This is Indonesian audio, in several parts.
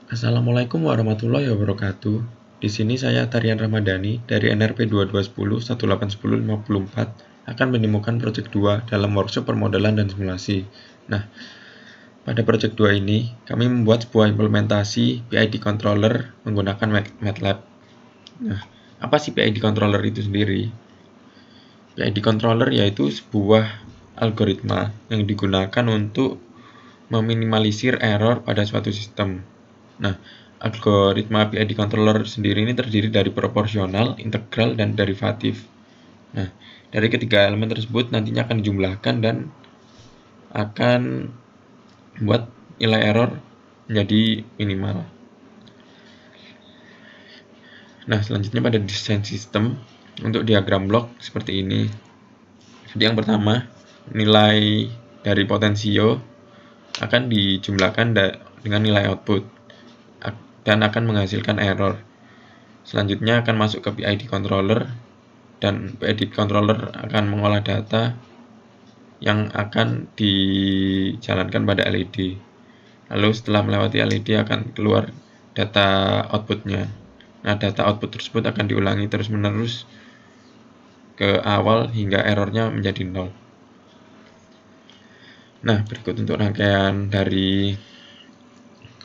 Assalamualaikum warahmatullahi wabarakatuh. Di sini saya Tarian Ramadhani dari NRP 2210 181054 akan menemukan proyek 2 dalam workshop permodalan dan simulasi. Nah, pada proyek 2 ini kami membuat sebuah implementasi PID controller menggunakan MATLAB. Nah, apa sih PID controller itu sendiri? PID controller yaitu sebuah algoritma yang digunakan untuk meminimalisir error pada suatu sistem. Nah, algoritma PID controller sendiri ini terdiri dari proporsional, integral, dan derivatif. Nah, dari ketiga elemen tersebut nantinya akan dijumlahkan dan akan membuat nilai error menjadi minimal. Nah, selanjutnya pada desain sistem untuk diagram blok seperti ini. Jadi yang pertama, nilai dari potensio akan dijumlahkan dengan nilai output dan akan menghasilkan error. Selanjutnya akan masuk ke PID controller dan PID controller akan mengolah data yang akan dijalankan pada LED. Lalu setelah melewati LED akan keluar data outputnya. Nah, data output tersebut akan diulangi terus-menerus ke awal hingga errornya menjadi 0. Nah, berikut untuk rangkaian dari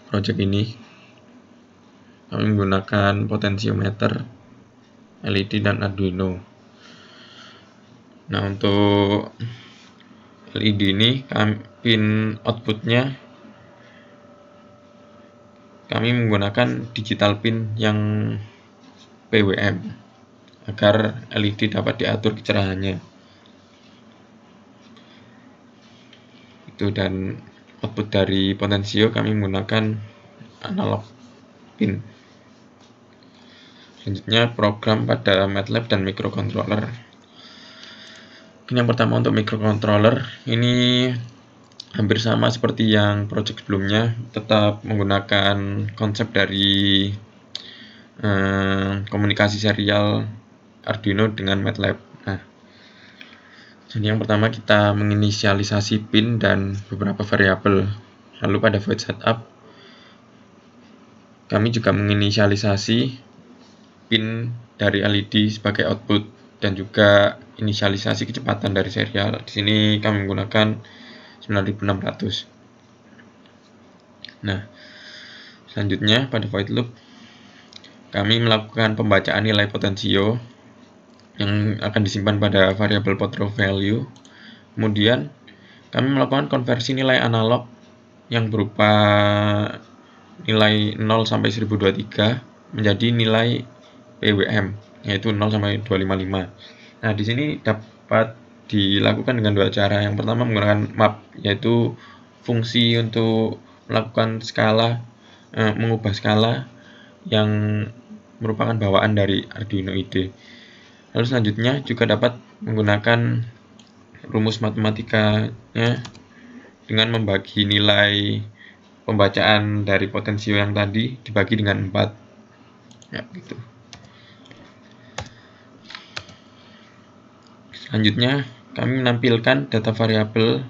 project ini. Kami menggunakan potentiometer, LED, dan Arduino. Nah, untuk LED ini pin outputnya kami menggunakan digital pin yang PWM agar LED dapat diatur kecerahannya. Dan output dari potensio kami menggunakan analog pin. Selanjutnya program pada MATLAB dan microcontroller. Yang pertama untuk microcontroller ini hampir sama seperti yang project sebelumnya, tetap menggunakan konsep dari komunikasi serial Arduino dengan MATLAB. Nah, jadi yang pertama kita menginisialisasi pin dan beberapa variabel. Lalu pada void setup kami juga menginisialisasi pin dari LED sebagai output dan juga inisialisasi kecepatan dari serial. Di sini kami menggunakan 9600. Nah, selanjutnya pada void loop kami melakukan pembacaan nilai potensio yang akan disimpan pada variabel potro value. Kemudian kami melakukan konversi nilai analog yang berupa nilai 0 sampai 1023 menjadi nilai PWM yaitu 0 sampai 255. Nah, di sini dapat dilakukan dengan dua cara. Yang pertama menggunakan map, yaitu fungsi untuk melakukan skala, mengubah skala yang merupakan bawaan dari Arduino IDE. Lalu selanjutnya juga dapat menggunakan rumus matematikanya dengan membagi nilai pembacaan dari potensio yang tadi dibagi dengan 4. Ya, gitu. Selanjutnya kami menampilkan data variabel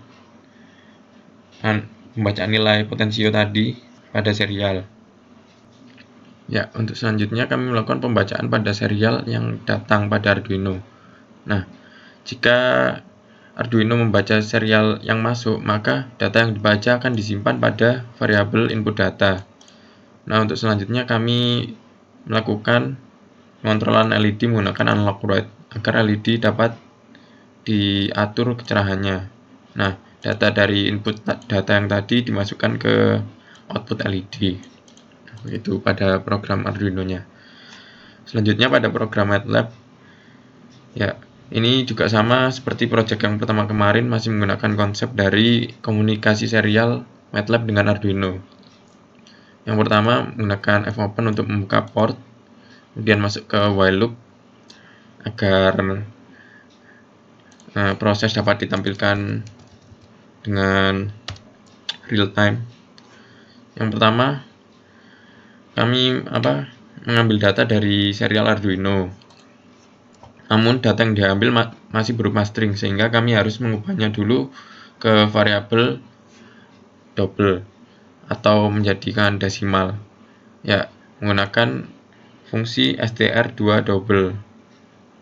pembacaan nilai potensio tadi pada serial. Ya, untuk selanjutnya kami melakukan pembacaan pada serial yang datang pada Arduino. Nah, jika Arduino membaca serial yang masuk, maka data yang dibaca akan disimpan pada variabel input data. Nah, untuk selanjutnya kami melakukan pengontrolan LED menggunakan analog write agar LED dapat diatur kecerahannya. Nah, data dari input data yang tadi dimasukkan ke output LED. Itu pada program Arduino-nya. Selanjutnya pada program MATLAB, ya, ini juga sama seperti project yang pertama kemarin, masih menggunakan konsep dari komunikasi serial MATLAB dengan Arduino. Yang pertama menggunakan fopen untuk membuka port, kemudian masuk ke while loop agar proses dapat ditampilkan dengan real time. Yang pertama kami mengambil data dari serial Arduino, namun data yang diambil masih berupa string, sehingga kami harus mengubahnya dulu ke variabel double atau menjadikan desimal. Ya, menggunakan fungsi str2 double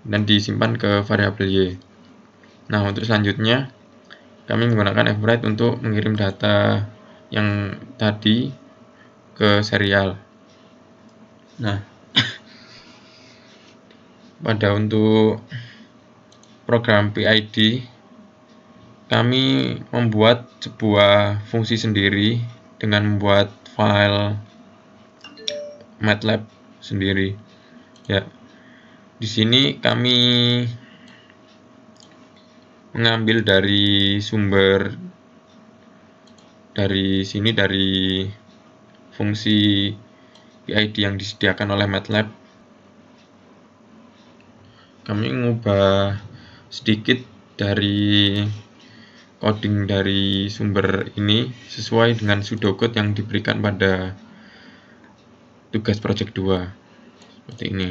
dan disimpan ke variabel y. Nah, untuk selanjutnya kami menggunakan fwrite untuk mengirim data yang tadi ke serial. Nah, pada untuk program PID kami membuat sebuah fungsi sendiri dengan membuat file MATLAB sendiri. Ya, di sini kami mengambil dari sumber dari fungsi PID yang disediakan oleh MATLAB. Kami mengubah sedikit dari coding dari sumber ini sesuai dengan pseudocode yang diberikan pada tugas project 2 seperti ini.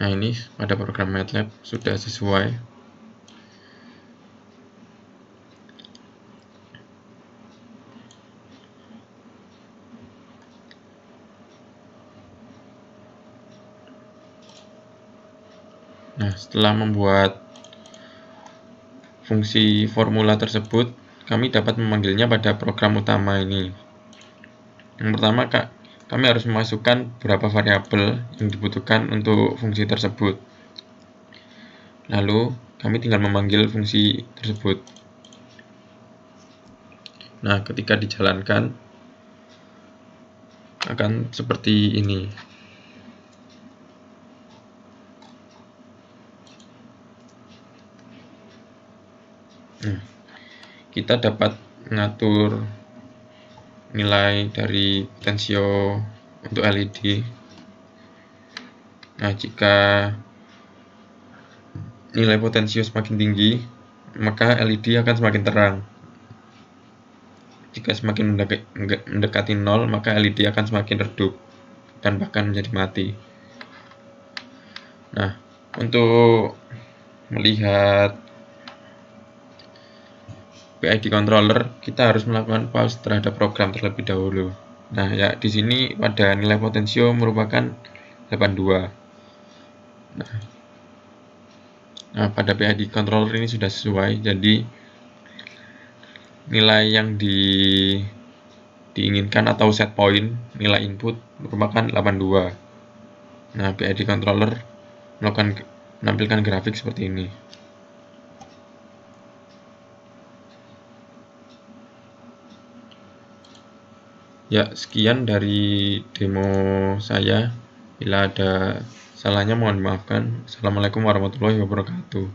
Nah, ini pada program MATLAB sudah sesuai. Nah, setelah membuat fungsi formula tersebut, kami dapat memanggilnya pada program utama ini. Yang pertama, kami harus memasukkan beberapa variabel yang dibutuhkan untuk fungsi tersebut. Lalu, kami tinggal memanggil fungsi tersebut. Nah, ketika dijalankan, akan seperti ini. Nah, kita dapat mengatur nilai dari potensio untuk LED. Nah, jika nilai potensio semakin tinggi, maka LED akan semakin terang. Jika semakin mendekati 0, maka LED akan semakin redup dan bahkan menjadi mati. Nah, untuk melihat PID controller, kita harus melakukan pause terhadap program terlebih dahulu. Nah, ya di sini pada nilai potensio merupakan 82. Nah, pada PID controller ini sudah sesuai, jadi nilai yang diinginkan atau set point nilai input merupakan 82. Nah, PID controller menampilkan grafik seperti ini. Ya, sekian dari demo saya. Bila ada salahnya mohon dimaafkan. Assalamualaikum warahmatullahi wabarakatuh.